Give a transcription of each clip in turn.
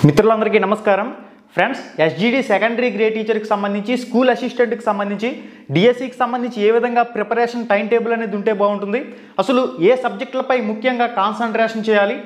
మిత్రులందరికీ నమస్కారం friends. SGD secondary grade టీచర్కి సంబంధించి స్కూల్ అసిస్టెంట్కి సంబంధించి డిఎస్సికి సంబంధించి ఏ విధంగా ప్రిపరేషన్ టైం టేబుల్ అనేది ఉంటే బాగుంటుంది, అసలు ఏ సబ్జెక్టులపై ముఖ్యంగా కాన్సన్ట్రేషన్ చేయాలి,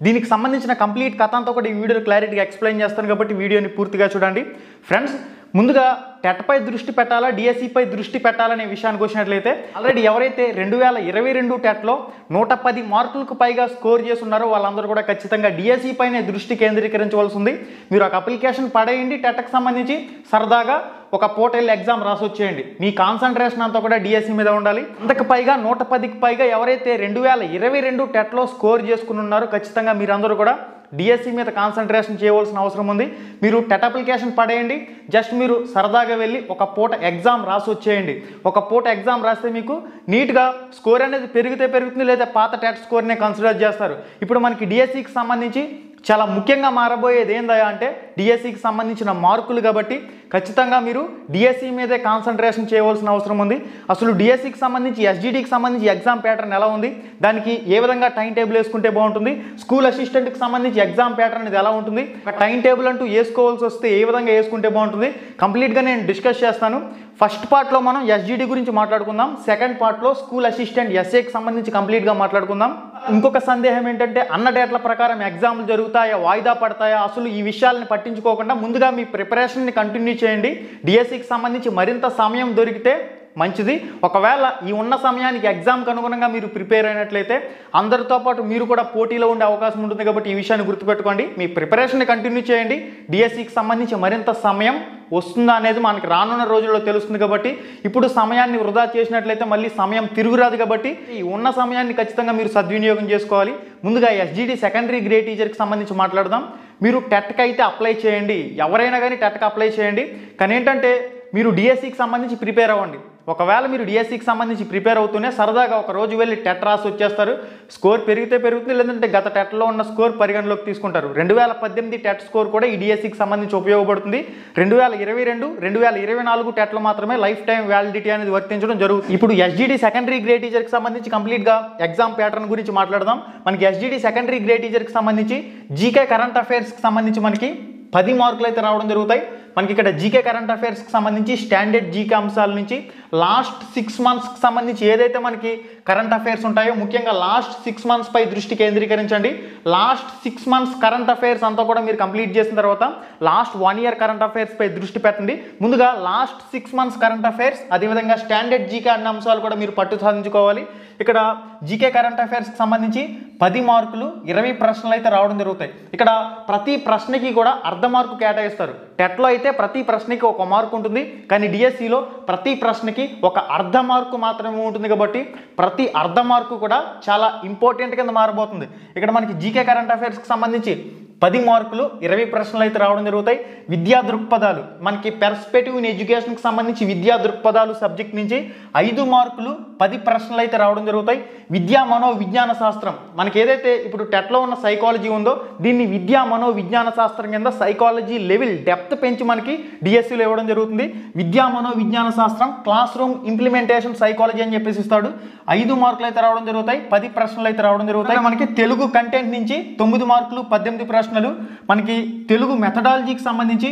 దీనికి సంబంధించిన కంప్లీట్ కథ అంతా కూడా ఈ వీడియోలో క్లారిటీగా ఎక్స్ప్లెయిన్ చేస్తాను కాబట్టి వీడియోని పూర్తిగా చూడండి. ఫ్రెండ్స్, ముందుగా టెట్పై దృష్టి పెట్టాలా డిఎస్సిపై దృష్టి పెట్టాలనే విషయానికి వచ్చినట్లయితే ఆల్రెడీ ఎవరైతే 2022 టెట్లో 110 మార్కులకు పైగా స్కోర్ చేసి ఉన్నారో వాళ్ళందరూ కూడా ఖచ్చితంగా డిఎస్సి పైనే దృష్టి కేంద్రీకరించవలసి ఉంది. మీరు ఒక అప్లికేషన్ పడేయండి, టెట్కి సంబంధించి సరదాగా ఒక పోర్టల్ ఎగ్జామ్ రాసి వచ్చేయండి. మీ కాన్సన్ట్రేషన్ అంతా కూడా డిఎస్సి మీద ఉండాలి. అంతకు పైగా 110కి పైగా ఎవరైతే 2022 టెట్లో స్కోర్ చేసుకుని ఉన్నారో ఖచ్చితంగా మీరందరూ కూడా డిఎస్సి మీద కాన్సన్ట్రేషన్ చేయవలసిన అవసరం ఉంది. మీరు టెట్ అప్లికేషన్ పడేయండి, జస్ట్ మీరు సరదాగా వెళ్ళి ఒక పూట ఎగ్జామ్ రాసి వచ్చేయండి. ఒక పూట ఎగ్జామ్ రాస్తే మీకు నీట్గా స్కోర్ అనేది పెరుగుతుంది, లేదా పాత టెట్ స్కోర్నే కన్సిడర్ చేస్తారు. ఇప్పుడు మనకి డిఎస్సికి సంబంధించి చాలా ముఖ్యంగా మారబోయేది ఏందా అంటే డిఎస్సికి సంబంధించిన మార్కులు. కాబట్టి ఖచ్చితంగా మీరు డిఎస్సి మీదే కాన్సన్ట్రేషన్ చేయవలసిన అవసరం ఉంది. అసలు డిఎస్సికి సంబంధించి ఎస్జిడికి సంబంధించి ఎగ్జామ్ ప్యాటర్న్ ఎలా ఉంది, దానికి ఏ విధంగా టైం టేబుల్ వేసుకుంటే బాగుంటుంది, స్కూల్ అసిస్టెంట్కి సంబంధించి ఎగ్జామ్ ప్యాటర్న్ అనేది ఎలా ఉంటుంది, ఒక టైం టేబుల్ అంటూ వేసుకోవాల్సి వస్తే ఏ విధంగా వేసుకుంటే బాగుంటుంది కంప్లీట్గా నేను డిస్కస్ చేస్తాను. ఫస్ట్ పార్ట్లో మనం ఎస్జిడి గురించి మాట్లాడుకుందాం, సెకండ్ పార్ట్లో స్కూల్ అసిస్టెంట్ ఎస్ఏకి సంబంధించి కంప్లీట్గా మాట్లాడుకుందాం. ఇంకొక సందేహం ఏంటంటే అన్న డేట్ల ప్రకారం ఎగ్జామ్లు జరుగుతాయా, వాయిదా పడతాయా, అసలు ఈ విషయాలను పట్టించుకోకుండా ముందుగా మీ ప్రిపరేషన్ని కంటిన్యూ చేయండి. డిఎస్సికి సంబంధించి మరింత సమయం దొరికితే మంచిది. ఒకవేళ ఈ ఉన్న సమయానికి ఎగ్జామ్కి అనుగుణంగా మీరు ప్రిపేర్ అయినట్లయితే అందరితో పాటు మీరు కూడా పోటీలో ఉండే అవకాశం ఉంటుంది. కాబట్టి ఈ విషయాన్ని గుర్తుపెట్టుకోండి, మీ ప్రిపరేషన్ని కంటిన్యూ చేయండి. డిఎస్సికి సంబంధించి మరింత సమయం వస్తుందా అనేది మనకి రానున్న రోజుల్లో తెలుస్తుంది. కాబట్టి ఇప్పుడు సమయాన్ని వృధా చేసినట్లయితే మళ్ళీ సమయం తిరుగురాదు. కాబట్టి ఈ ఉన్న సమయాన్ని ఖచ్చితంగా మీరు సద్వినియోగం చేసుకోవాలి. ముందుగా ఎస్జిడి సెకండరీ గ్రేడ్ టీచర్కి సంబంధించి మాట్లాడదాం. మీరు టెట్కి అయితే అప్లై చేయండి, ఎవరైనా కానీ టెట్కి అప్లై చేయండి. కానీ ఏంటంటే మీరు డిఎస్సికి సంబంధించి ప్రిపేర్ అవ్వండి. ఒకవేళ మీరు డిఎస్సికి సంబంధించి ప్రిపేర్ అవుతూనే సరదాగా ఒక రోజు వెళ్ళి టెట్ రాసి వచ్చేస్తారు, స్కోర్ పెరుగుతుంది, లేదంటే గత టెట్లో ఉన్న స్కోర్ పరిగణలోకి తీసుకుంటారు. 2018 టెట్ స్కోర్ కూడా ఈ డిఎస్సికి సంబంధించి ఉపయోగపడుతుంది. 2022, 2024 టెట్లో మాత్రమే లైఫ్ టైం వ్యాలిడిటీ అనేది వర్తించడం జరుగుతుంది. ఇప్పుడు ఎస్జిడి సెకండరీ గ్రేడ్ టీచర్కి సంబంధించి కంప్లీట్గా ఎగ్జామ్ ప్యాటర్న్ గురించి మాట్లాడదాం. మనకి ఎస్జిడి సెకండరీ గ్రేడ్ టీచర్కి సంబంధించి జీకే కరెంట్ అఫైర్స్కి సంబంధించి మనకి 10 మార్కులు అయితే రావడం జరుగుతాయి. మనకి ఇక్కడ జీకే కరెంట్ అఫైర్స్కి సంబంధించి స్టాండర్డ్ జీకే అంశాల నుంచి లాస్ట్ 6 మంత్స్కి సంబంధించి ఏదైతే మనకి కరెంట్ అఫైర్స్ ఉంటాయో ముఖ్యంగా లాస్ట్ 6 మంత్స్ పై దృష్టి కేంద్రీకరించండి. లాస్ట్ 6 మంత్స్ కరెంట్ అఫైర్స్ అంతా కూడా మీరు కంప్లీట్ చేసిన తర్వాత లాస్ట్ 1 ఇయర్ కరెంట్ అఫైర్స్ పై దృష్టి పెట్టండి. ముందుగా లాస్ట్ 6 మంత్స్ కరెంట్ అఫైర్స్, అదేవిధంగా స్టాండర్డ్ జీకే అన్న అంశాలు కూడా మీరు పట్టు సాధించుకోవాలి. ఇక్కడ జీకే కరెంట్ అఫైర్స్కి సంబంధించి 10 మార్కులు 20 ప్రశ్నలు అయితే రావడం జరుగుతాయి. ఇక్కడ ప్రతి ప్రశ్నకి కూడా అర్ధ మార్కు కేటాయిస్తారు. టెట్లో అయితే ప్రతి ప్రశ్నకి 1 మార్కు ఉంటుంది, కానీ డిఎస్సిలో ప్రతి ప్రశ్నకి ఒక అర్ధ మార్కు మాత్రమే ఉంటుంది. కాబట్టి ప్రతి అర్ధ మార్కు కూడా చాలా ఇంపార్టెంట్ కింద మారబోతుంది. ఇక్కడ మనకి జీకే కరెంట్ అఫైర్స్కి సంబంధించి 10 మార్కులు 20 ప్రశ్నలు అయితే రావడం జరుగుతాయి. విద్యా దృక్పథాలు, మనకి పెర్స్పెక్టివ్ ఇన్ ఎడ్యుకేషన్కి సంబంధించి విద్యా దృక్పథాలు సబ్జెక్ట్ నుంచి 5 మార్కులు 10 ప్రశ్నలు అయితే రావడం జరుగుతాయి. విద్యా మనోవిజ్ఞాన శాస్త్రం, మనకి ఏదైతే ఇప్పుడు టెట్లో ఉన్న సైకాలజీ ఉందో దీన్ని విద్యా మనోవిజ్ఞాన శాస్త్రం కింద సైకాలజీ లెవెల్ డెప్త్ పెంచి మనకి డిఎస్సిలో ఇవ్వడం జరుగుతుంది. విద్యా మనోవిజ్ఞాన శాస్త్రం క్లాస్ రూమ్ ఇంప్లిమెంటేషన్ సైకాలజీ అని చెప్పేసి ఇస్తాడు. 5 మార్కులు అయితే రావడం జరుగుతాయి, 10 ప్రశ్నలు అయితే రావడం జరుగుతాయి. మనకి తెలుగు కంటెంట్ నుంచి 9 మార్కులు 18 ప్రశ్నలు, మనకి తెలుగు మెథడాలజీకి సంబంధించి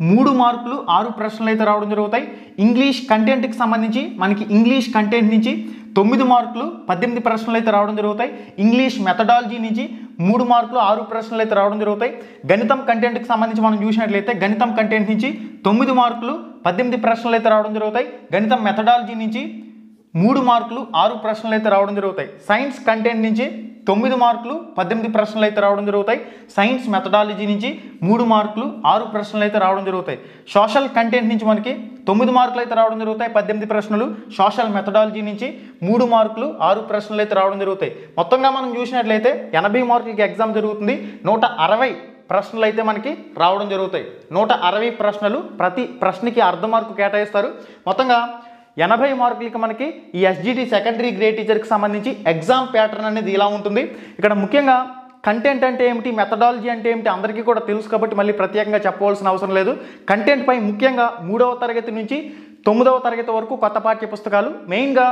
3 మార్కులు 6 ప్రశ్నలు అయితే రావడం జరుగుతాయి. ఇంగ్లీష్ కంటెంట్కి సంబంధించి మనకి ఇంగ్లీష్ కంటెంట్ నుంచి 9 మార్కులు 18 ప్రశ్నలు అయితే రావడం జరుగుతాయి. ఇంగ్లీష్ మెథడాలజీ నుంచి 3 మార్కులు 6 ప్రశ్నలు అయితే రావడం జరుగుతాయి. గణితం కంటెంట్కి సంబంధించి మనం చూసినట్లయితే గణితం కంటెంట్ నుంచి 9 మార్కులు 18 ప్రశ్నలు అయితే రావడం జరుగుతాయి. గణితం మెథడాలజీ నుంచి 3 మార్కులు 6 ప్రశ్నలు అయితే రావడం జరుగుతాయి. సైన్స్ కంటెంట్ నుంచి 9 మార్కులు 18 ప్రశ్నలు అయితే రావడం జరుగుతాయి. సైన్స్ మెథడాలజీ నుంచి 3 మార్కులు 6 ప్రశ్నలు అయితే రావడం జరుగుతాయి. సోషల్ కంటెంట్ నుంచి మనకి 9 మార్కులు అయితే రావడం జరుగుతాయి, 18 ప్రశ్నలు. సోషల్ మెథడాలజీ నుంచి 3 మార్కులు 6 ప్రశ్నలు అయితే రావడం జరుగుతాయి. మొత్తంగా మనం చూసినట్లయితే 80 మార్కులకి ఎగ్జామ్ జరుగుతుంది. 160 ప్రశ్నలు అయితే మనకి రావడం జరుగుతాయి. 160 ప్రశ్నలు, ప్రతి ప్రశ్నకి అర్ధ మార్కు కేటాయిస్తారు. మొత్తంగా 80 మార్కులకి మనకి ఈ ఎస్జిడి సెకండరీ గ్రేడ్ టీచర్కి సంబంధించి ఎగ్జామ్ ప్యాటర్న్ అనేది ఇలా ఉంటుంది. ఇక్కడ ముఖ్యంగా కంటెంట్ అంటే ఏమిటి, మెథడాలజీ అంటే ఏమిటి అందరికీ కూడా తెలుసు కాబట్టి మళ్ళీ ప్రత్యేకంగా చెప్పవలసిన అవసరం లేదు. కంటెంట్ పై ముఖ్యంగా 3వ తరగతి నుంచి 9వ తరగతి వరకు కొత్త పాఠ్య పుస్తకాలు, మెయిన్గా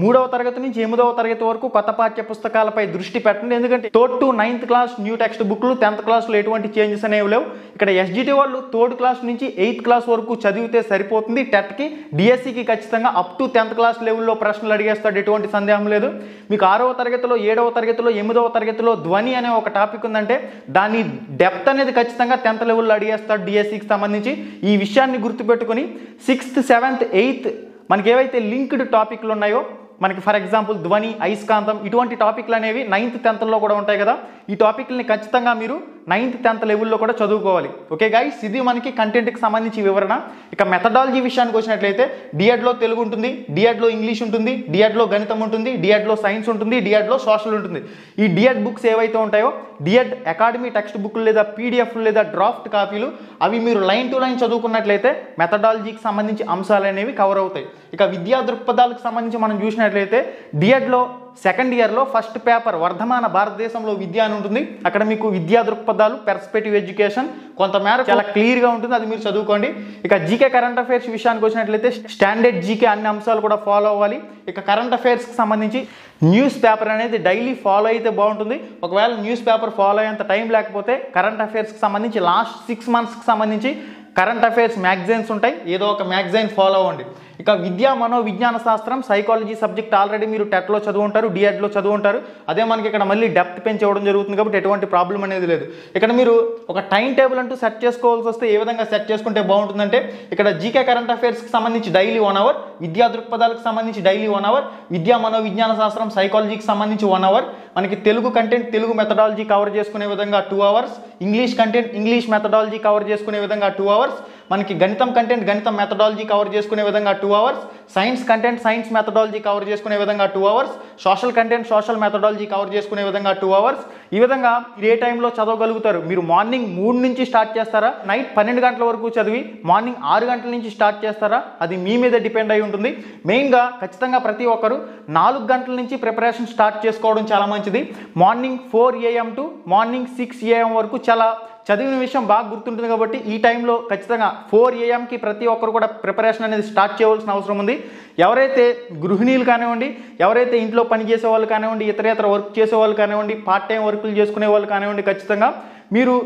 3వ తరగతి నుంచి 8వ తరగతి వరకు కొత్త పాఠ్య పుస్తకాలపై దృష్టి పెట్టండి. ఎందుకంటే 3rd to 9th class new text బుక్లు, 10th క్లాస్లో ఎటువంటి చేంజెస్ అనేవి లేవు. ఇక్కడ ఎస్జిటి వాళ్ళు 3rd క్లాస్ నుంచి 8th క్లాస్ వరకు చదివితే సరిపోతుంది. టెట్కి డిఎస్సికి ఖచ్చితంగా అప్ టు 10th క్లాస్ లెవెల్లో ప్రశ్నలు అడిగేస్తాడు, ఎటువంటి సందేహం లేదు. మీకు 6వ తరగతిలో, 7వ తరగతిలో, 8వ తరగతిలో ధ్వని అనే ఒక టాపిక్ ఉందంటే దాని డెప్త్ అనేది ఖచ్చితంగా 10th లెవెల్లో అడిగేస్తాడు డిఎస్సికి సంబంధించి. ఈ విషయాన్ని గుర్తుపెట్టుకుని 6th, 7th, 8th మనకి ఏవైతే లింక్డ్ టాపిక్లు ఉన్నాయో, మనకి ఫర్ ఎగ్జాంపుల్ ధ్వని, అయస్కాంతం, ఇటువంటి టాపిక్లు అనేవి 9th, 10thలో కూడా ఉంటాయి కదా. ఈ టాపిక్లని ఖచ్చితంగా మీరు 9th, 10th లెవెల్లో కూడా చదువుకోవాలి. ఓకే గైస్, ఇది మనకి కంటెంట్కి సంబంధించి వివరణ. ఇక మెథడాలజీ విషయానికి వచ్చినట్లయితే డిఎడ్లో తెలుగు ఉంటుంది, డిఎడ్లో ఇంగ్లీష్ ఉంటుంది, డిఎడ్లో గణితం ఉంటుంది, డిఎడ్లో సైన్స్ ఉంటుంది, డిఎడ్లో సోషల్ ఉంటుంది. ఈ డిఎడ్ బుక్స్ ఏవైతే ఉంటాయో డిఎడ్ అకాడమీ టెక్స్ట్ బుక్లు లేదా పీడిఎఫ్లు లేదా డ్రాఫ్ట్ కాపీలు, అవి మీరు లైన్ టు లైన్ చదువుకున్నట్లయితే మెథడాలజీకి సంబంధించి అంశాలు అనేవి కవర్ అవుతాయి. ఇక విద్యా దృక్పథాలకు సంబంధించి మనం చూసినట్లయితే డిఎడ్లో సెకండ్ ఇయర్లో ఫస్ట్ పేపర్ వర్ధమాన భారతదేశంలో విద్య అని ఉంటుంది. అక్కడ మీకు విద్యా దృక్పథాలు, పెర్స్పెక్టివ్ ఎడ్యుకేషన్ కొంతమేర చాలా క్లియర్గా ఉంటుంది, అది మీరు చదువుకోండి. ఇక జీకే కరెంట్ అఫైర్స్ విషయానికి వచ్చినట్లయితే స్టాండర్డ్ జీకే అన్ని అంశాలు కూడా ఫాలో అవ్వాలి. ఇక కరెంట్ అఫైర్స్కి సంబంధించి న్యూస్ పేపర్ అనేది డైలీ ఫాలో అయితే బాగుంటుంది. ఒకవేళ న్యూస్ పేపర్ ఫాలో అయ్యేంత టైం లేకపోతే కరెంట్ అఫైర్స్కి సంబంధించి లాస్ట్ 6 monthsకి సంబంధించి కరెంట్ అఫైర్స్ మ్యాగజైన్స్ ఉంటాయి, ఏదో ఒక మ్యాగజైన్ ఫాలో అవ్వండి. ఇక విద్యా మనోవిజ్ఞాన శాస్త్రం, సైకాలజీ సబ్జెక్ట్ ఆల్రెడీ మీరు టెట్లో చదువుంటారు, డిఎడ్లో చదువుంటారు. అదే మనకి ఇక్కడ మళ్ళీ డెప్త్ పెంచి ఇవ్వడం జరుగుతుంది కాబట్టి ఎటువంటి ప్రాబ్లం అనేది లేదు. ఇక్కడ మీరు ఒక టైం టేబుల్ అంటూ సెట్ చేసుకోవాల్సి వస్తే ఏ విధంగా సెట్ చేసుకుంటే బాగుంటుందంటే, ఇక్కడ జీకే కరెంట్ అఫైర్స్కి సంబంధించి డైలీ 1 hour, విద్యా దృక్పథాలకు సంబంధించి డైలీ 1 hour, విద్యా మనోవిజ్ఞాన శాస్త్రం, సైకాలజీకి సంబంధించి 1 hour, మనకి Telugu content, Telugu methodology cover చేసుకునే విధంగా 2 hours, English content, English methodology cover చేసుకునే విధంగా 2 hours, మనకి గణితం కంటెంట్, గణితం మెథడాలజీ కవర్ చేసుకునే విధంగా 2 hours, science content, science methodology cover చేసుకునే విధంగా 2 hours, social content, social methodology cover చేసుకునే విధంగా 2 hours. ఈ విధంగా మీరు ఏ టైంలో చదవగలుగుతారు? మీరు మార్నింగ్ 3 నుంచి స్టార్ట్ చేస్తారా, నైట్ 12 గంటల వరకు చదివి మార్నింగ్ 6 గంటల నుంచి స్టార్ట్ చేస్తారా? అది మీ మీద డిపెండ్ అయి ఉంటుంది. మెయిన్గా ఖచ్చితంగా ప్రతి ఒక్కరు 4 గంటల నుంచి ప్రిపరేషన్ స్టార్ట్ చేసుకోవడం చాలా మంచిది. Morning 4 AM to morning 6 AM వరకు చాలా చదివిన విషయం బాగా గుర్తుంటుంది కాబట్టి ఈ టైంలో ఖచ్చితంగా 4 AMకి ప్రతి ఒక్కరు కూడా ప్రిపరేషన్ అనేది స్టార్ట్ చేయవలసిన అవసరం ఉంది. ఎవరైతే గృహిణీలు కానివ్వండి, ఎవరైతే ఇంట్లో పని చేసే వాళ్ళు కానివ్వండి, ఇతర వర్క్ చేసే వాళ్ళు కానివ్వండి, పార్ట్ టైం వర్కులు చేసుకునే వాళ్ళు కానివ్వండి, ఖచ్చితంగా మీరు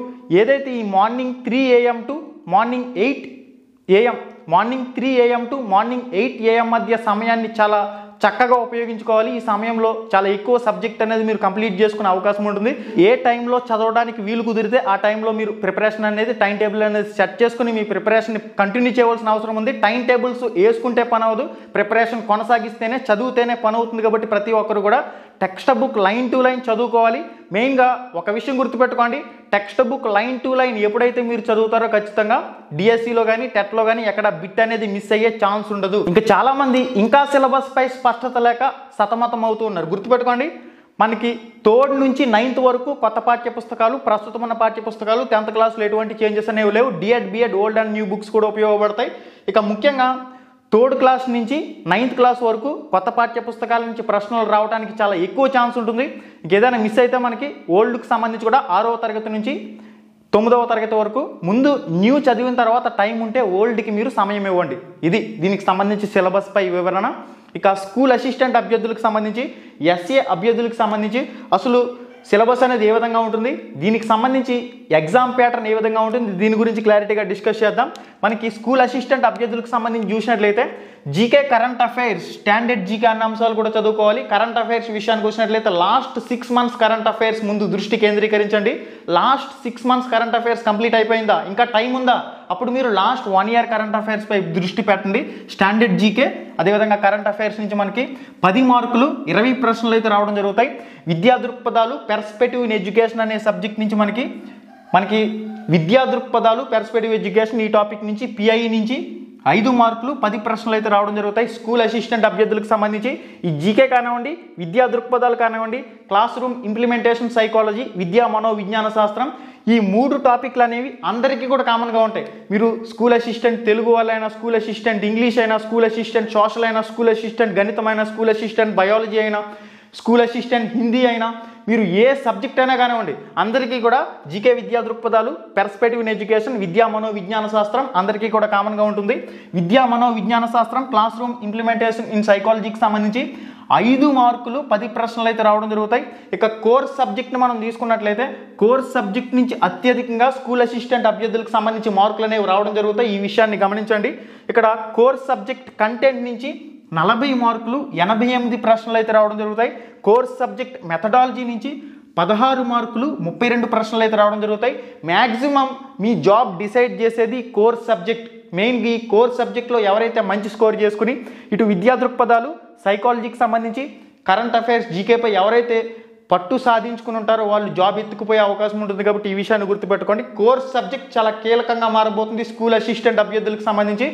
ఏదైతే ఈ morning 3 AM to morning 8 AM, morning 3 AM to morning 8 AM మధ్య సమయాన్ని చాలా చక్కగా ఉపయోగించుకోవాలి. ఈ సమయంలో చాలా ఎక్కువ సబ్జెక్ట్ అనేది మీరు కంప్లీట్ చేసుకునే అవకాశం ఉంటుంది. ఏ టైంలో చదవడానికి వీలు కుదిరితే ఆ టైంలో మీరు ప్రిపరేషన్ అనేది, టైం టేబుల్ అనేది సెట్ చేసుకుని మీ ప్రిపరేషన్ కంటిన్యూ చేయవలసిన అవసరం ఉంది. టైం టేబుల్స్ వేసుకుంటే పని అవ్వదు, ప్రిపరేషన్ కొనసాగిస్తేనే, చదివితేనే పని అవుతుంది. కాబట్టి ప్రతి ఒక్కరు కూడా text book line to line చదువుకోవాలి. మెయిన్గా ఒక విషయం గుర్తుపెట్టుకోండి, text book line to line ఎప్పుడైతే మీరు చదువుతారో ఖచ్చితంగా డిఎస్సిలో కానీ టెట్లో కానీ ఎక్కడ బిట్ అనేది మిస్ అయ్యే ఛాన్స్ ఉండదు. ఇంకా చాలామంది ఇంకా సిలబస్ పై స్పష్టత లేక సతమతం అవుతూ ఉన్నారు. గుర్తుపెట్టుకోండి, మనకి 3rd నుంచి 9th వరకు కొత్త పాఠ్య పుస్తకాలు, ప్రస్తుతం ఉన్న పాఠ్య పుస్తకాలు, 10th క్లాస్లో ఎటువంటి చేంజెస్ అనేవి లేవు. DEd, BEd, old and new books కూడా ఉపయోగపడతాయి. ఇక ముఖ్యంగా 3rd క్లాస్ నుంచి 9th క్లాస్ వరకు కొత్త పాఠ్య పుస్తకాల నుంచి ప్రశ్నలు రావడానికి చాలా ఎక్కువ ఛాన్స్ ఉంటుంది. ఇంకేదైనా మిస్ అయితే మనకి ఓల్డ్కి సంబంధించి కూడా 6వ తరగతి నుంచి 9వ తరగతి వరకు ముందు న్యూ చదివిన తర్వాత టైం ఉంటే ఓల్డ్కి మీరు సమయం ఇవ్వండి. ఇది దీనికి సంబంధించి సిలబస్ పై వివరణ. ఇక స్కూల్ అసిస్టెంట్ అభ్యర్థులకు సంబంధించి, ఎస్ఏ అభ్యర్థులకు సంబంధించి అసలు సిలబస్ అనేది ఏ విధంగా ఉంటుంది, దీనికి సంబంధించి ఎగ్జామ్ ప్యాటర్న్ ఏ విధంగా ఉంటుంది, దీని గురించి క్లారిటీగా డిస్కస్ చేద్దాం. మనకి స్కూల్ అసిస్టెంట్ అభ్యర్థులకు సంబంధించి చూసినట్లయితే GK current affairs, standard GK అన్న అంశాలు కూడా చదువుకోవాలి. కరెంట్ అఫైర్స్ విషయానికి వచ్చినట్లయితే లాస్ట్ 6 months కరెంట్ అఫైర్స్ ముందు దృష్టి కేంద్రీకరించండి. Last 6 months current affairs complete అయిపోయిందా, ఇంకా టైం ఉందా, అప్పుడు మీరు లాస్ట్ 1 year కరెంట్ అఫైర్స్ పై దృష్టి పెట్టండి. స్టాండర్డ్ జీకే, అదేవిధంగా కరెంట్ అఫైర్స్ నుంచి మనకి 10 మార్కులు 20 ప్రశ్నలు అయితే రావడం జరుగుతాయి. విద్యా దృక్పథాలు, పెర్స్పెక్టివ్ ఇన్ ఎడ్యుకేషన్ అనే సబ్జెక్ట్ నుంచి మనకి విద్యా దృక్పథాలు, పెర్స్పెక్టివ్ ఎడ్యుకేషన్ ఈ టాపిక్ నుంచి పిఐ నుంచి 5 మార్కులు 10 ప్రశ్నలు అయితే రావడం జరుగుతాయి. స్కూల్ అసిస్టెంట్ అభ్యర్థులకు సంబంధించి ఈ జీకే కానివ్వండి, విద్యా దృక్పథాలు కానివ్వండి, క్లాస్ రూమ్ ఇంప్లిమెంటేషన్ సైకాలజీ, విద్యా మనోవిజ్ఞాన శాస్త్రం, ఈ 3 టాపిక్లు అనేవి అందరికీ కూడా కామన్గా ఉంటాయి. మీరు స్కూల్ అసిస్టెంట్ తెలుగు వాళ్ళైనా, స్కూల్ అసిస్టెంట్ ఇంగ్లీష్ అయినా, స్కూల్ అసిస్టెంట్ సోషల్ అయినా, స్కూల్ అసిస్టెంట్ గణితం అయినా, స్కూల్ అసిస్టెంట్ బయాలజీ అయినా, స్కూల్ అసిస్టెంట్ హిందీ అయినా, మీరు ఏ సబ్జెక్ట్ అయినా కానివ్వండి, అందరికీ కూడా జీకే విద్యా దృక్పథాలు, పెర్స్పెక్టివ్ ఇన్ ఎడ్యుకేషన్, విద్యా మనోవిజ్ఞాన శాస్త్రం అందరికీ కూడా కామన్గా ఉంటుంది. విద్యా మనోవిజ్ఞాన శాస్త్రం, క్లాస్ రూమ్ ఇంప్లిమెంటేషన్ ఇన్ సైకాలజీకి సంబంధించి 5 మార్కులు 10 ప్రశ్నలు అయితే రావడం జరుగుతాయి. ఇక కోర్స్ సబ్జెక్ట్ని మనం తీసుకున్నట్లయితే కోర్స్ సబ్జెక్ట్ నుంచి అత్యధికంగా స్కూల్ అసిస్టెంట్ అభ్యర్థులకు సంబంధించి మార్కులు అనేవి రావడం జరుగుతాయి. ఈ విషయాన్ని గమనించండి. ఇక్కడ కోర్స్ సబ్జెక్ట్ కంటెంట్ నుంచి 40 మార్కులు 88 ప్రశ్నలు అయితే రావడం జరుగుతాయి. కోర్స్ సబ్జెక్ట్ మెథడాలజీ నుంచి 16 మార్కులు 32 ప్రశ్నలు అయితే రావడం జరుగుతాయి. మ్యాక్సిమం మీ జాబ్ డిసైడ్ చేసేది కోర్స్ సబ్జెక్ట్. మెయిన్గా ఈ కోర్స్ సబ్జెక్ట్లో ఎవరైతే మంచి స్కోర్ చేసుకుని ఇటు విద్యా దృక్పథాలు, సైకాలజీకి సంబంధించి, కరెంట్ అఫైర్స్, జీకేపై ఎవరైతే పట్టు సాధించుకుని ఉంటారో వాళ్ళు జాబ్ ఎత్తుకుపోయే అవకాశం ఉంటుంది. కాబట్టి ఈ విషయాన్ని గుర్తుపెట్టుకోండి. కోర్స్ సబ్జెక్ట్ చాలా కీలకంగా మారబోతుంది స్కూల్ అసిస్టెంట్ అభ్యర్థులకు సంబంధించి.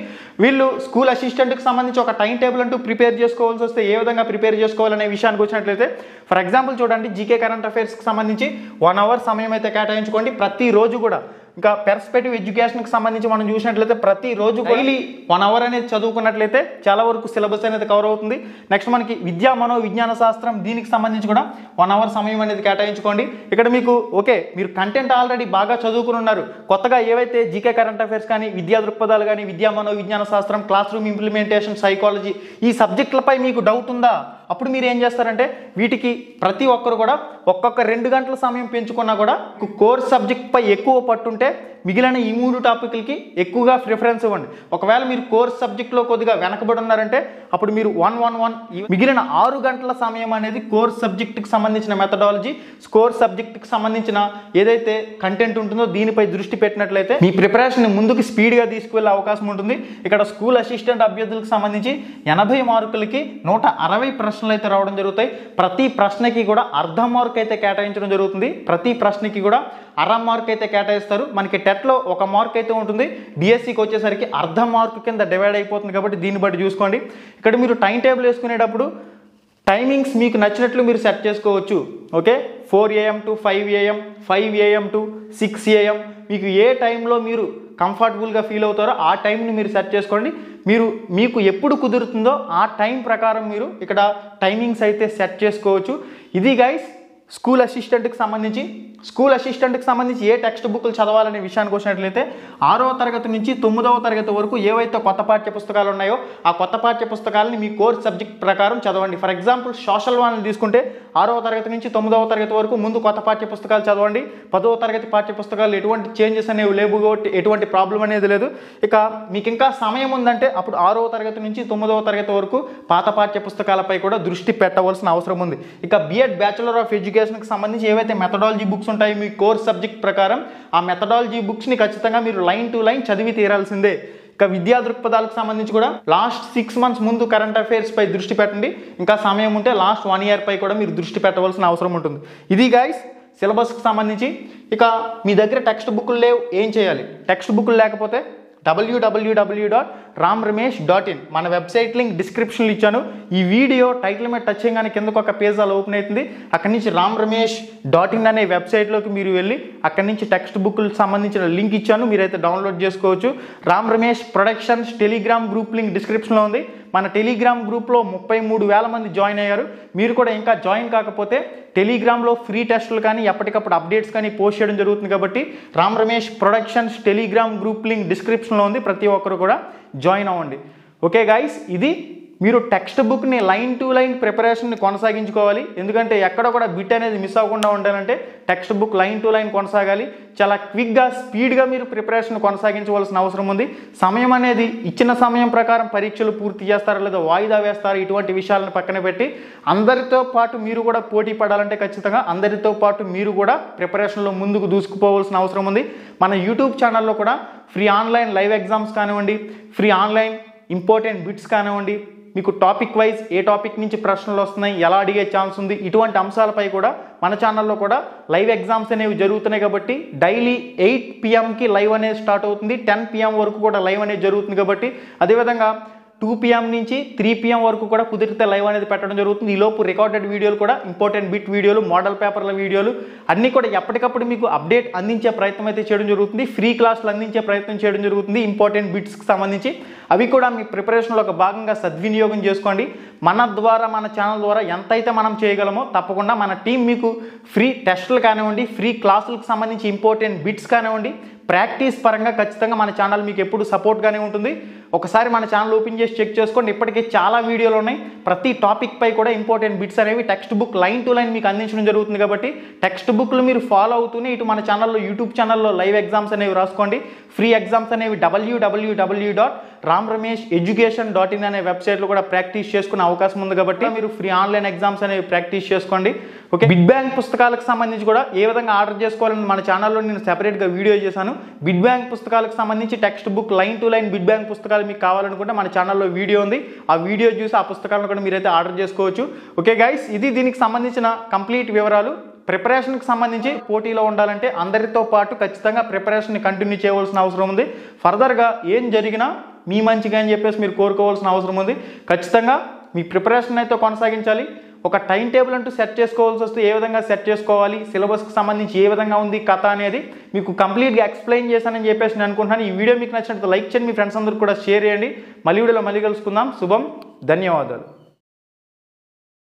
వీళ్ళు స్కూల్ అసిస్టెంట్కి సంబంధించి ఒక టైం టేబుల్ అంటూ ప్రిపేర్ చేసుకోవాల్సి వస్తే ఏ విధంగా ప్రిపేర్ చేసుకోవాలనే విషయానికి వచ్చినట్లయితే, ఫర్ ఎగ్జాంపుల్ చూడండి, జీకే కరెంట్ అఫైర్స్కి సంబంధించి 1 అవర్ సమయం అయితే కేటాయించుకోండి ప్రతిరోజు కూడా. ఇంకా పెర్స్పెక్టివ్ ఎడ్యుకేషన్కి సంబంధించి మనం చూసినట్లయితే ప్రతిరోజు డైలీ 1 అవర్ అనేది చదువుకున్నట్లయితే చాలా వరకు సిలబస్ అనేది కవర్ అవుతుంది. నెక్స్ట్ మనకి విద్యా మనోవిజ్ఞాన శాస్త్రం, దీనికి సంబంధించి కూడా 1 అవర్ సమయం అనేది కేటాయించుకోండి. ఇక్కడ మీకు ఓకే, మీరు కంటెంట్ ఆల్రెడీ బాగా చదువుకుని ఉన్నారు. కొత్తగా ఏవైతే జీకే కరెంట్ అఫైర్స్ కానీ, విద్యా దృక్పథాలు కానీ, విద్యా మనోవిజ్ఞాన శాస్త్రం, క్లాస్ రూమ్ ఇంప్లిమెంటేషన్, సైకాలజీ, ఈ సబ్జెక్టులపై మీకు డౌట్ ఉందా? అప్పుడు మీరు ఏం చేస్తారంటే వీటికి ప్రతి ఒక్కరు కూడా ఒక్కొక్క 2 గంటల సమయం పెంచుకున్నా కూడా కోర్స్ సబ్జెక్ట్పై ఎక్కువ పట్టుంటే మిగిలిన ఈ 3 టాపిక్లకి ఎక్కువగా ప్రిఫరెన్స్ ఇవ్వండి. ఒకవేళ మీరు కోర్స్ సబ్జెక్ట్లో కొద్దిగా వెనకబడి ఉన్నారంటే అప్పుడు మీరు 1 మిగిలిన 6 గంటల సమయం అనేది కోర్స్ సబ్జెక్ట్కి సంబంధించిన మెథడాలజీ, కోర్స్ సబ్జెక్ట్కి సంబంధించిన ఏదైతే కంటెంట్ ఉంటుందో దీనిపై దృష్టి పెట్టినట్లయితే మీ ప్రిపరేషన్ ముందుకు స్పీడ్గా తీసుకువెళ్ళే అవకాశం ఉంటుంది. ఇక్కడ స్కూల్ అసిస్టెంట్ అభ్యర్థులకు సంబంధించి 80 మార్కులకి 160 ప్రశ్నలు అయితే రావడం జరుగుతాయి. ప్రతి ప్రశ్నకి కూడా అర్ధ మార్క్ అయితే కేటాయించడం జరుగుతుంది. ప్రతి ప్రశ్నకి కూడా అర మార్క్ అయితే కేటాయిస్తారు. మనకి టెట్లో 1 మార్క్ అయితే ఉంటుంది, డిఎస్సికి వచ్చేసరికి అర్ధ మార్కు కింద డివైడ్ అయిపోతుంది. కాబట్టి దీన్ని బట్టి చూసుకోండి. ఇక్కడ మీరు టైం టేబుల్ వేసుకునేటప్పుడు టైమింగ్స్ మీకు నచ్చినట్లు మీరు సెట్ చేసుకోవచ్చు. Okay, 4 AM to 5 AM, 5 AM to 6 AM, మీకు ఏ టైంలో మీరు కంఫర్టబుల్గా ఫీల్ అవుతారో ఆ టైంని మీరు సెట్ చేసుకోండి. మీకు ఎప్పుడు కుదురుతుందో ఆ టైం ప్రకారం మీరు ఇక్కడ టైమింగ్స్ అయితే సెట్ చేసుకోవచ్చు. ఇది గైస్ స్కూల్ అసిస్టెంట్కి సంబంధించి ఏ టెక్స్ట్ బుక్లు చదవాలనే విషయానికి వచ్చినట్లయితే 6వ తరగతి నుంచి 9వ తరగతి వరకు ఏవైతే కొత్త పాఠ్య పుస్తకాలు ఉన్నాయో ఆ కొత్త పాఠ్య పుస్తకాలని మీ కోర్స్ సబ్జెక్ట్ ప్రకారం చదవండి. ఫర్ ఎగ్జాంపుల్ సోషల్ వాళ్ళని తీసుకుంటే 6వ తరగతి నుంచి 9వ తరగతి వరకు ముందు కొత్త పాఠ్య పుస్తకాలు చదవండి. 10వ తరగతి పాఠ్య పుస్తకాలు ఎటువంటి చేంజెస్ అనేవి లేవు కాబట్టి ఎటువంటి ప్రాబ్లం అనేది లేదు. ఇక మీకు ఇంకా సమయం ఉందంటే అప్పుడు 6వ తరగతి నుంచి 9వ తరగతి వరకు పాత పాఠ్య పుస్తకాలపై కూడా దృష్టి పెట్టవలసిన అవసరం ఉంది. ఇక బిఎడ్ బ్యాచులర్ ఆఫ్ ఎడ్యుకేషన్కి సంబంధించి ఏవైతే మెథడాలజీ బుక్స్ ఉంటాయి మీ కోర్స్ సబ్జెక్ట్ ప్రకారం ఆ మెథడాలజీ బుక్స్ని ఖచ్చితంగా మీరు లైన్ టు లైన్ చదివి తీరాల్సిందే. ఇక విద్యా దృక్పథాలకు సంబంధించి కూడా లాస్ట్ 6 months ముందు కరెంట్ అఫైర్స్ పై దృష్టి పెట్టండి. ఇంకా సమయం ఉంటే లాస్ట్ 1 year పై కూడా మీరు దృష్టి పెట్టవలసిన అవసరం ఉంటుంది. ఇది గైస్ సిలబస్కి సంబంధించి. ఇక మీ దగ్గర టెక్స్ట్ బుక్లు లేవు, ఏం చేయాలి? టెక్స్ట్ బుక్లు లేకపోతే www.ramramesh.in మన వెబ్సైట్ లింక్ డిస్క్రిప్షన్లో ఇచ్చాను. ఈ వీడియో టైటిల్ మీద టచ్ చేయగానే కిందకు ఒక పేజ్ అలా ఓపెన్ అవుతుంది. అక్కడి నుంచి ramramesh.in అనే వెబ్సైట్లోకి మీరు వెళ్ళి అక్కడి నుంచి టెక్స్ట్ బుక్లకు సంబంధించిన లింక్ ఇచ్చాను, మీరైతే డౌన్లోడ్ చేసుకోవచ్చు. Ram Ramesh productions Telegram group link డిస్క్రిప్షన్లో ఉంది. మన టెలిగ్రామ్ గ్రూప్లో 33,000 మంది జాయిన్ అయ్యారు. మీరు కూడా ఇంకా జాయిన్ కాకపోతే టెలిగ్రామ్లో ఫ్రీ టెస్టులు కానీ ఎప్పటికప్పుడు అప్డేట్స్ కానీ పోస్ట్ చేయడం జరుగుతుంది. కాబట్టి Ram Ramesh productions Telegram group link డిస్క్రిప్షన్లో ఉంది, ప్రతి ఒక్కరు కూడా జాయిన్ అవ్వండి. ఓకే గైస్, ఇది మీరు టెక్స్ట్ బుక్ని లైన్ టు లైన్ ప్రిపరేషన్ని కొనసాగించుకోవాలి. ఎందుకంటే ఎక్కడ కూడా బిట్ అనేది మిస్ అవ్వకుండా ఉండాలంటే text book line to line కొనసాగాలి. చాలా క్విక్గా స్పీడ్గా మీరు ప్రిపరేషన్ కొనసాగించవలసిన అవసరం ఉంది. సమయం అనేది ఇచ్చిన సమయం ప్రకారం పరీక్షలు పూర్తి చేస్తారా లేదా వాయిదా వేస్తారా, ఇటువంటి విషయాలను పక్కన పెట్టి అందరితో పాటు మీరు కూడా పోటీ పడాలంటే ఖచ్చితంగా అందరితో పాటు మీరు కూడా ప్రిపరేషన్లో ముందుకు దూసుకుపోవాల్సిన అవసరం ఉంది. మన యూట్యూబ్ ఛానల్లో కూడా ఫ్రీ ఆన్లైన్ లైవ్ ఎగ్జామ్స్ కానివ్వండి, ఫ్రీ ఆన్లైన్ ఇంపార్టెంట్ బిట్స్ కానివ్వండి, మీకు టాపిక్ వైజ్ ఏ టాపిక్ నుంచి ప్రశ్నలు వస్తున్నాయి, ఎలా అడిగే ఛాన్స్ ఉంది, ఇటువంటి అంశాలపై కూడా మన ఛానల్లో కూడా లైవ్ ఎగ్జామ్స్ అనేవి జరుగుతున్నాయి. కాబట్టి డైలీ 8 PM లైవ్ అనేది స్టార్ట్ అవుతుంది, 10 PM వరకు కూడా లైవ్ అనేది జరుగుతుంది. కాబట్టి అదేవిధంగా 2 PM నుంచి 3 PM వరకు కూడా కుదిరితే లైవ్ అనేది పెట్టడం జరుగుతుంది. ఈలోపు రికార్డెడ్ వీడియోలు కూడా, ఇంపార్టెంట్ బిట్ వీడియోలు, మోడల్ పేపర్ల వీడియోలు అన్నీ కూడా ఎప్పటికప్పుడు మీకు అప్డేట్ అందించే ప్రయత్నం అయితే చేయడం జరుగుతుంది. ఫ్రీ క్లాసులు అందించే ప్రయత్నం చేయడం జరుగుతుంది. ఇంపార్టెంట్ బిట్స్కి సంబంధించి అవి కూడా మీ ప్రిపరేషన్లో ఒక భాగంగా సద్వినియోగం చేసుకోండి. మన ద్వారా, మన ఛానల్ ద్వారా ఎంతైతే మనం చేయగలమో తప్పకుండా మన టీం మీకు ఫ్రీ టెస్టులు కానివ్వండి, ఫ్రీ క్లాసులకు సంబంధించి ఇంపార్టెంట్ బిట్స్ కానివ్వండి, ప్రాక్టీస్ పరంగా ఖచ్చితంగా మన ఛానల్ మీకు ఎప్పుడు సపోర్ట్గానే ఉంటుంది. ఒకసారి మన ఛానల్ ఓపెన్ చేసి చెక్ చేసుకోండి. ఇప్పటికే చాలా వీడియోలు ఉన్నాయి. ప్రతి టాపిక్ పై కూడా ఇంపార్టెంట్ బిట్స్ అనేవి text book line to line మీకు అందించడం జరుగుతుంది. కాబట్టి టెక్స్ట్ బుక్లు మీరు ఫాలో అవుతూనే ఇటు మన ఛానల్లో, యూట్యూబ్ ఛానల్లో లైవ్ ఎగ్జామ్స్ అనేవి రాసుకోండి. ఫ్రీ ఎగ్జామ్స్ అనేవి www.ramramesheducation.in అనే వెబ్సైట్లో కూడా ప్రాక్టీస్ చేసుకునే అవకాశం ఉంది. కాబట్టి మీరు ఫ్రీ ఆన్లైన్ ఎగ్జామ్స్ అనేవి ప్రాక్టీస్ చేసుకోండి. ఓకే, బిడ్ బ్యాంక్ పుస్తకాలకు సంబంధించి కూడా ఏ విధంగా ఆర్డర్ చేసుకోవాలని మన ఛానల్లో నేను సెపరేట్గా వీడియో చేశాను. బిడ్ బ్యాంక్ పుస్తకాలకు సంబంధించి text book line to line bid bank పుస్తకాలు మీకు కావాలనుకుంటే మన ఛానల్లో వీడియో ఉంది. ఆ వీడియో చూసి ఆ పుస్తకాలను కూడా మీరైతే ఆర్డర్ చేసుకోవచ్చు. ఓకే గైస్, ఇది దీనికి సంబంధించిన కంప్లీట్ వివరాలు. ప్రిపరేషన్కి సంబంధించి పోటీలో ఉండాలంటే అందరితో పాటు ఖచ్చితంగా ప్రిపరేషన్ని కంటిన్యూ చేయవలసిన అవసరం ఉంది. ఫర్దర్గా ఏం జరిగినా మీ మంచిగా అని చెప్పేసి మీరు కోరుకోవాల్సిన అవసరం ఉంది. ఖచ్చితంగా మీ ప్రిపరేషన్ అయితే కొనసాగించాలి. ఒక టైం టేబుల్ అంటూ సెట్ చేసుకోవాల్సి వస్తే ఏ విధంగా సెట్ చేసుకోవాలి, సిలబస్కి సంబంధించి ఏ విధంగా ఉంది కథ అనేది మీకు కంప్లీట్గా ఎక్స్ప్లెయిన్ చేశానని చెప్పేసి నేను అనుకుంటున్నాను. ఈ వీడియో మీకు నచ్చినట్టు లైక్ చేయండి, మీ ఫ్రెండ్స్ అందరూ కూడా షేర్ చేయండి. మళ్ళీ వీడియోలో మళ్ళీ కలుసుకుందాం. శుభం, ధన్యవాదాలు.